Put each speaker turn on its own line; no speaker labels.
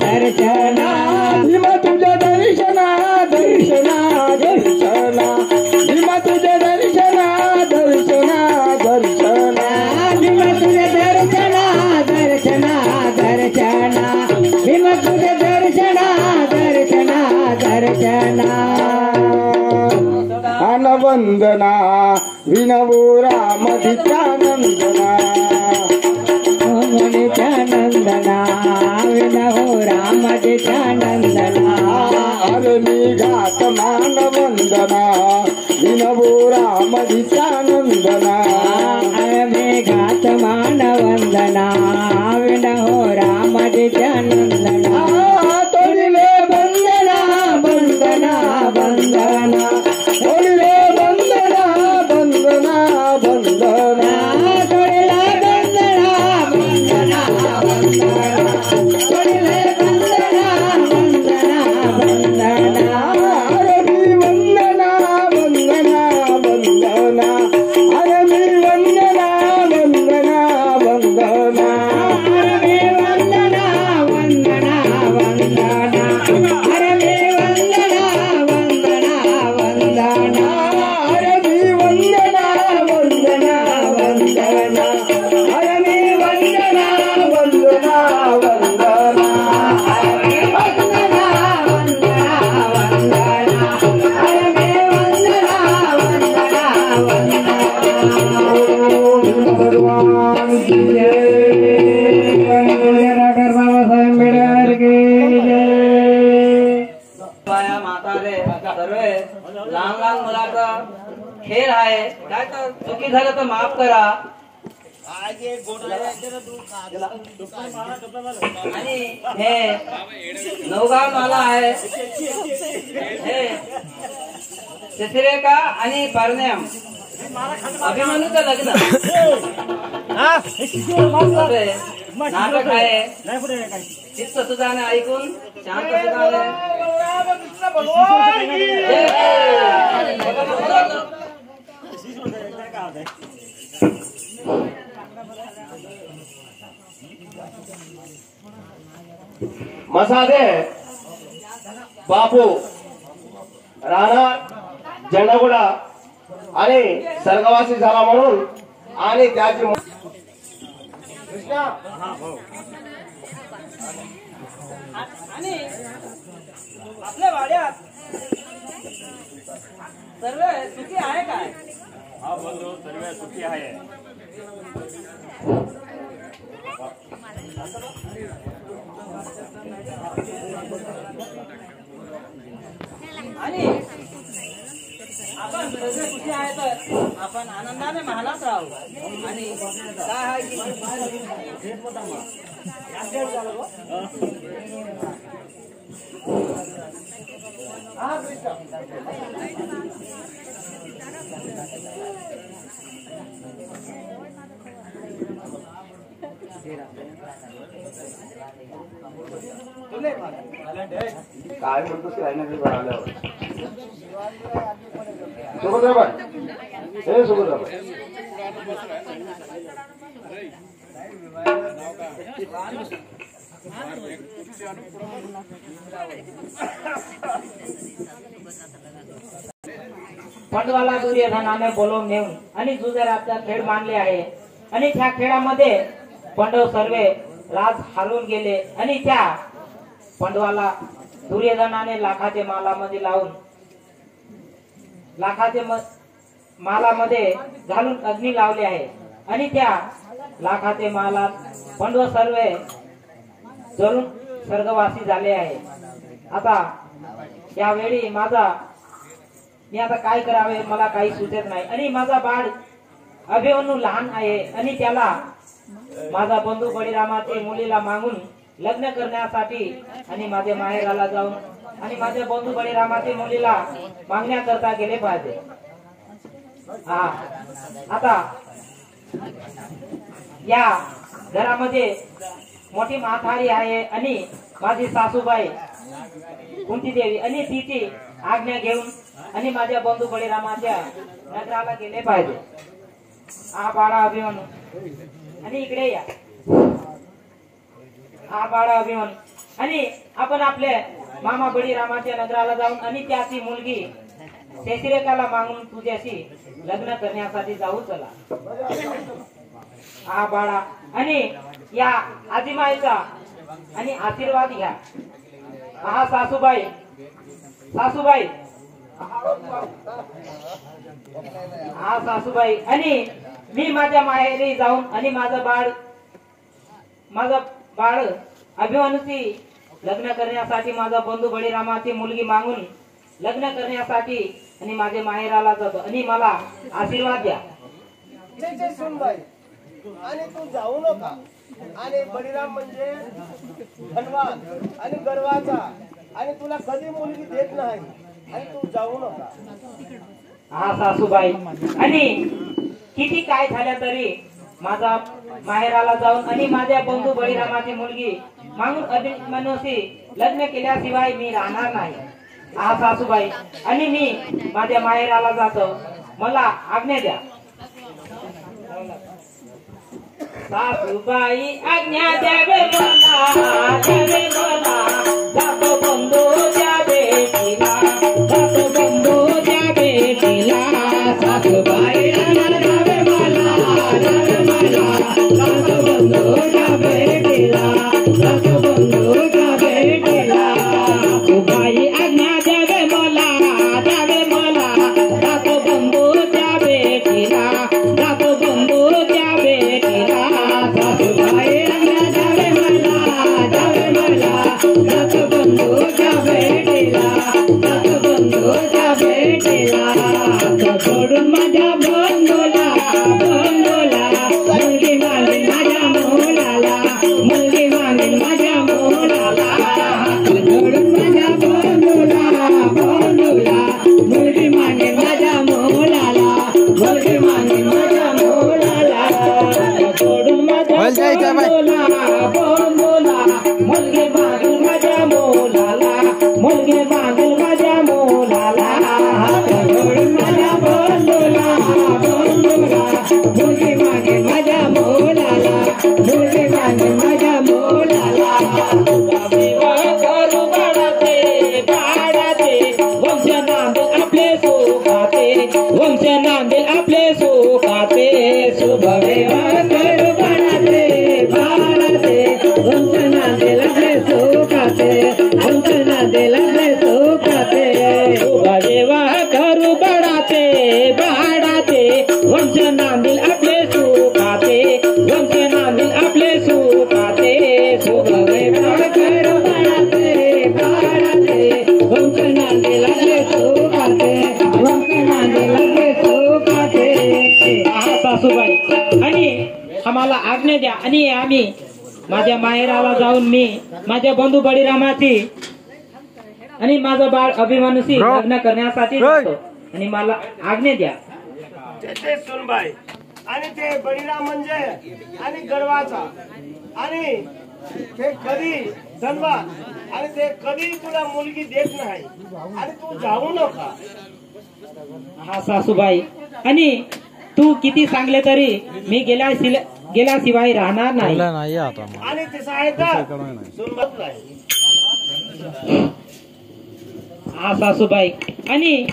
दर्शना भीमा तुझ्या दर्शना दर्शना दर्शना भीमा तुझ्या दर्शना दर्शना दर्शना भीमा तुझ्या दर्शना दर्शना दर्शना भीमा तुझ्या दर्शना दर्शना दर्शना वंदना विनवो रामधिचा नंदना मनीचा नंदना विनवो रामधिचा नंदना अरे मी घात मान वंदना विनवो रामधिचा नंदना अरे मी घात मान वंदना विनवो रामधिचा नंदना तोडिले वंदना वंदना वंदना तोडिले वंदना वंदना वंदना तोडिले वंदना वंदना वंदना तोडिले वंदना वंदना वंदना अरे मी वंदना वंदना वंदना अरे मी वंदना वंदना वंदना अरे मी वंदना वंदना वंदना अरे मी वंदना वंदना वंदना अरे मी वंदना वंदना वंदना अरे मी वंदना वंदना वंदना अरे मी वंदना वंदना वंदना अरे मी वंदना वंदना वंदना भगवान की जय डॉक्टर बाबा साहेब आंबेडकर की जय
माता रे सर्वे लहान लहान मुलाचा खेळ आहे काय तर चुकी झालं तर माफ करा आणि हे नवगाव माला आहे हे चित्रेका आणि परनेम अभिमन्यूचं लग्न नाटक आहे चित्त सुधाने ऐकून शांत सुधाने
मसादे बापू राहणार जंडागुडा आणि सर्गवासी झाला म्हणून आणि त्याची
आणि आपल्या वाड्यात सर्व सुखी आहे काय
हा बंधू सर्व सुखी आहे
आणि आपण सर्व सुखी आहे तर आपण आनंदाने महालात राहू आणि काय आहे की हा कृष्ण
काय म्हणतोस आल्यावर सुभद्राबाई हे सुभद्राबाई
पंडवाला दुर्योधनाने बोलवून नेऊन आणि जुजाराचा खेळ मानले आहे आणि त्या खेळामध्ये पांडव सर्वे राज हारून गेले आणि त्या पांडवाला दुर्योधनाने लाखाचे मालामध्ये लावून लाखाचे मालामध्ये घालून अग्नी लावले आहे आणि त्या लाखाचे मालात पांडव सर्वे जळून स्वर्गवासी झाले आहे। आता यावेळी मी आता काय करावे मला काही सुचत नाही आणि माझा बाळ अभिमन्यू लहान आहे आणि त्याला माझा बंधू बळीरामाचे मुलीला मागून लग्न करण्यासाठी आणि माझ्या माहेराला जाऊन आणि माझ्या बंधू बळीरामाचे मुलीला मागण्याकरता गेले पाहिजे। हा आता या घरामध्ये मोठी म्हातारी आहे आणि माझी सासूबाई कुंती देवी आणि तिची आज्ञा घेऊन आणि माझ्या बंधू बळीरामाच्या नगराला गेले पाहिजे। हा बाळा अभिमन्यू आणि इकडे या। हा बाळा अभिमन्यू आणि आपण आपल्या मामा बळीरामाच्या नगराला जाऊन आणि त्याची मुलगी शेषरेखाला मागून तुझ्याशी लग्न करण्यासाठी जाऊ चला. हा बाळा, आणि या आजीमाईचा आणि आशीर्वाद घ्या. हा सासूबाई, सासूबाई, हा सासूबाई, आणि मी माझ्या माहेरी जाऊन आणि माझं बाळ अभिमन्यूशी लग्न करण्यासाठी माझा बंधू बळीरामाची मुलगी मागून लग्न करण्यासाठी आणि माझ्या माहेराला जातो आणि मला आशीर्वाद द्या.
जय सुनबाई, आणि तू जाऊ नका. आणि बळीराम म्हणजे धनवान आणि गर्वाचा, आणि तुला कधी मुलगी देत नाही, आणि तू जाऊ नका.
हा सासूबाई, आणि किती काय झाल्या तरी माझा माहेराला जाऊन आणि माझ्या बंधू बळीरामाची मुलगी मागून अभिमन्यूशी लग्न केल्याशिवाय मी राहणार नाही. हा सासूबाई, आणि मी माझ्या माहेराला जातो, मला आज्ञा द्या. सासूबाई आज्ञा द्यावे मला, द्यावे मला, जातो बंधू त्या बेटीला, जातो बंधू त्या बेटीला. सासूबाई आज्ञा द्यावे मला, द्यावे मला, जातो बंधू त्या बेटीला, जातो बंधू त्या बेटीला. सासूबाई आज्ञा द्यावे मला, द्यावे मला, जातो बंधू त्या बेटीला, जातो बंधू त्या बेटीला. सासूबाई आज्ञा द्यावे मला, द्यावे मला, जातो बंधू त्या बेटीला, जातो बंधू त्या बेटीला. सोडून माझ्या बंधूला, बंधूला, मुलगी मागेल माझ्या मुलाला, मुलगी मागेल माझ्या मुलाला. सोडून माझ्या बंधूला, बंधूला, मुलगी मागेल माझ्या मुलाला, मुलगी मागेल माझ्या मुलाला. सोडून माझ्या बंधूला, बंधूला, मुलगी मागेल माझ्या मुलाला, मुलगी मागेल माझ्या मुलाला. सोडून माझ्या बंधूला, बंधूला, मुलगी मागेल माझ्या मुलाला, मुलगी मागेल माझ्या मुलाला. विवाह करू बाळाचे, बाळाचे, वंश नांदेल आपले सुखाचे, वंश नांदेल आपले सुखाचे. शुभ विवाह करू बाळाचे, बाळाचे, वंश नांदेल आपले सुखाचे, वंश नांदेल आपले सुखाचे. शुभ विवाह करू बाळाचे, बाळाचे, वंश नांदेल आपले सुखाचे, वंश नांदेल आपले सुखाचे. शुभ विवाह करू बाळाचे, बाळाचे, वंश नांदेल आपले सुखाचे, वंश नांदेल आपले सुखाचे. हा सासूबाई, आणि आम्हाला आज्ञा द्या, आणि आम्ही माझ्या माहेराला जाऊन मी माझ्या बंधू बळीरामाची आणि माझं बाळ अभिमन्यूशी लग्न करण्यासाठी जातो, आणि मला आज्ञा द्या.
जय सुनबाई, आणि ते बळीराम म्हणजे आणि गर्वाचा, आणि ते कधी धनवान, आणि ते कधी तुला मुलगी देत नाही, आणि तू जाऊ नका.
हा सासूबाई, आणि तू किती सांगले तरी मी गेल्याशिवाय राहणार नाही.
आणि तिचा आहे तर सुनबाई नाही.
हा सासूबाई, आणि